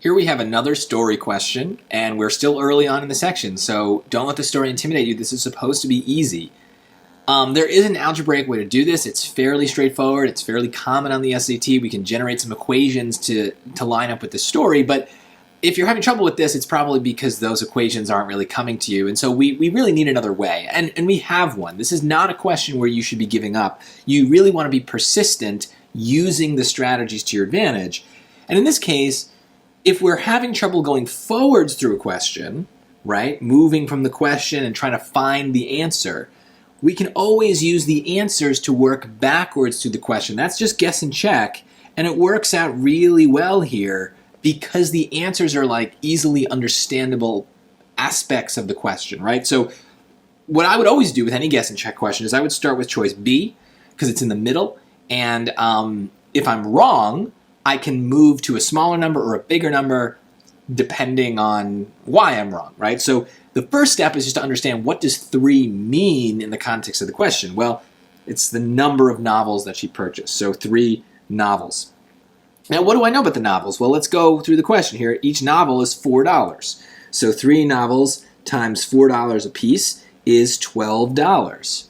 Here we have another story question, and we're still early on in the section, so don't let the story intimidate you. This is supposed to be easy. There is an algebraic way to do this. It's fairly straightforward. It's fairly common on the SAT. We can generate some equations to line up with the story, but if you're having trouble with this, it's probably because those equations aren't really coming to you, and so we really need another way, and we have one. This is not a question where you should be giving up. You really want to be persistent using the strategies to your advantage, and in this case, if we're having trouble going forwards through a question, right, moving from the question and trying to find the answer, we can always use the answers to work backwards through the question. That's just guess and check, and it works out really well here because the answers are like easily understandable aspects of the question, right? So what I would always do with any guess and check question is I would start with choice B because it's in the middle, and if I'm wrong, I can move to a smaller number or a bigger number depending on why I'm wrong, right? So the first step is just to understand, what does 3 mean in the context of the question? Well, it's the number of novels that she purchased, so 3 novels. Now, what do I know about the novels? Well, let's go through the question here. Each novel is $4. So 3 novels times $4 a piece is $12.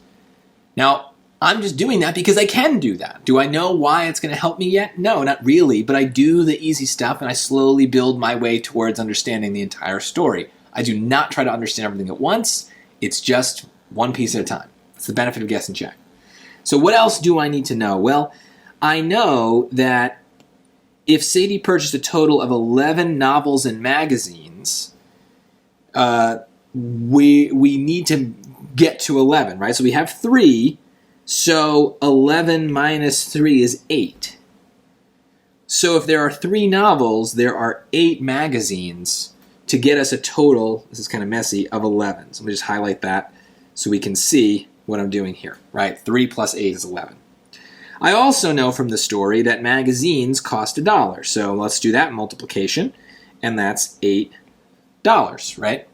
Now, I'm just doing that because I can do that. Do I know why it's going to help me yet? No, not really, but I do the easy stuff and I slowly build my way towards understanding the entire story. I do not try to understand everything at once. It's just one piece at a time. It's the benefit of guess and check. So what else do I need to know? Well, I know that if Sadie purchased a total of 11 novels and magazines, we need to get to 11, right? So we have 3. So 11 minus 3 is 8. So if there are 3 novels, there are 8 magazines to get us a total, this is kind of messy, of 11. So let me just highlight that so we can see what I'm doing here, right? 3 plus 8 is 11. I also know from the story that magazines cost $1. So let's do that multiplication, and that's $8, right?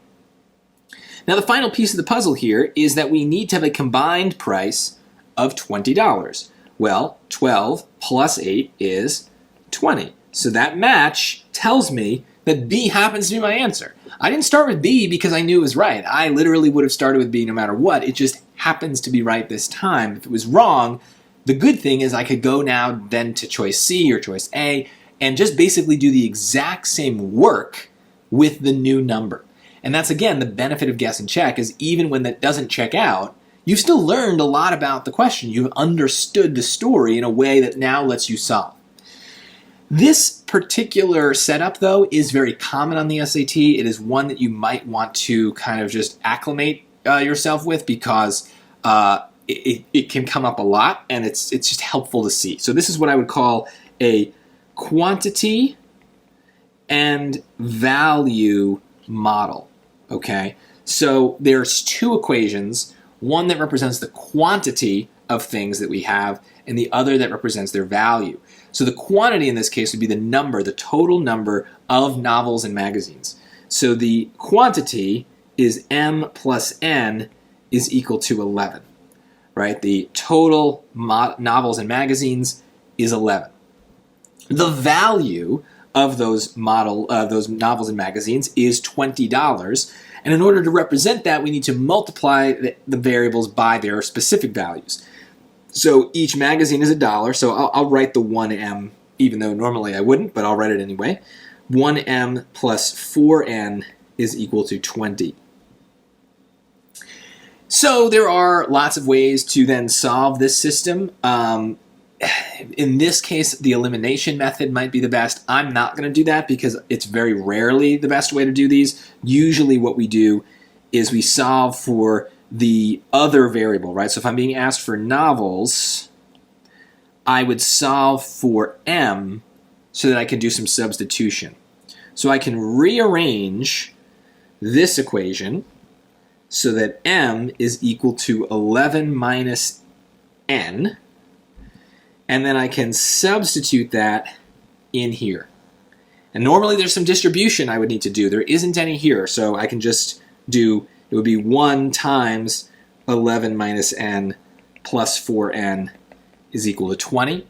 Now the final piece of the puzzle here is that we need to have a combined price of $20. Well, 12 plus 8 is 20. So that match tells me that B happens to be my answer. I didn't start with B because I knew it was right. I literally would have started with B no matter what. It just happens to be right this time. If it was wrong, the good thing is I could go now then to choice C or choice A and just basically do the exact same work with the new number. And that's, again, the benefit of guess and check, is even when that doesn't check out, you've still learned a lot about the question. You've understood the story in a way that now lets you solve. This particular setup, though, is very common on the SAT. It is one that you might want to kind of just acclimate yourself with because it can come up a lot, and it's just helpful to see. So this is what I would call a quantity and value model, okay? So there's 2 equations, one that represents the quantity of things that we have, and the other that represents their value. So the quantity in this case would be the number, the total number of novels and magazines. So the quantity is M plus N is equal to 11, right? The total novels and magazines is 11. The value of those novels and magazines is $20. And in order to represent that, we need to multiply the variables by their specific values. So each magazine is $1, so I'll write the 1M, even though normally I wouldn't, but I'll write it anyway. 1M plus 4N is equal to 20. So there are lots of ways to then solve this system. In this case, the elimination method might be the best. I'm not going to do that because it's very rarely the best way to do these. Usually what we do is we solve for the other variable, right? So if I'm being asked for novels, I would solve for M so that I can do some substitution. So I can rearrange this equation so that M is equal to 11 minus N, and then I can substitute that in here. And normally there's some distribution I would need to do. There isn't any here, so I can just do, it would be 1 times 11 minus N plus 4N is equal to 20.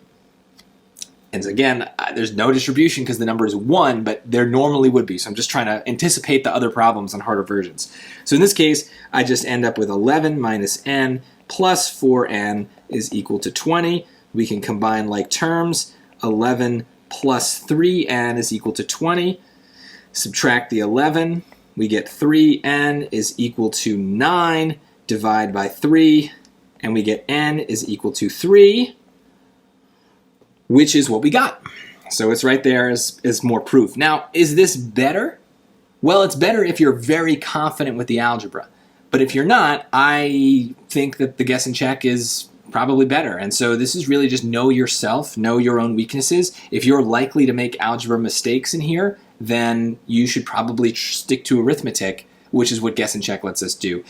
And again, there's no distribution because the number is 1, but there normally would be. So I'm just trying to anticipate the other problems on harder versions. So in this case, I just end up with 11 minus n plus 4n is equal to 20. We can combine like terms. 11 plus 3n is equal to 20. Subtract the 11. We get 3n is equal to 9. Divide by 3. And we get n is equal to 3. Which is what we got. So it's right there as more proof. Now, is this better? Well, it's better if you're very confident with the algebra. But if you're not, I think that the guess and check is probably better. And so this is really just know yourself, know your own weaknesses. If you're likely to make algebra mistakes in here, then you should probably stick to arithmetic, which is what guess and check lets us do.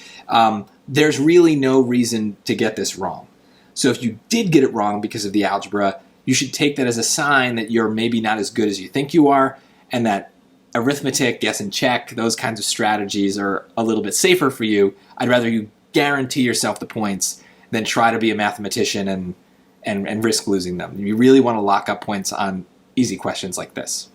There's really no reason to get this wrong. So if you did get it wrong because of the algebra, you should take that as a sign that you're maybe not as good as you think you are, and that arithmetic, guess and check, those kinds of strategies are a little bit safer for you. I'd rather you guarantee yourself the points than try to be a mathematician and risk losing them. You really want to lock up points on easy questions like this.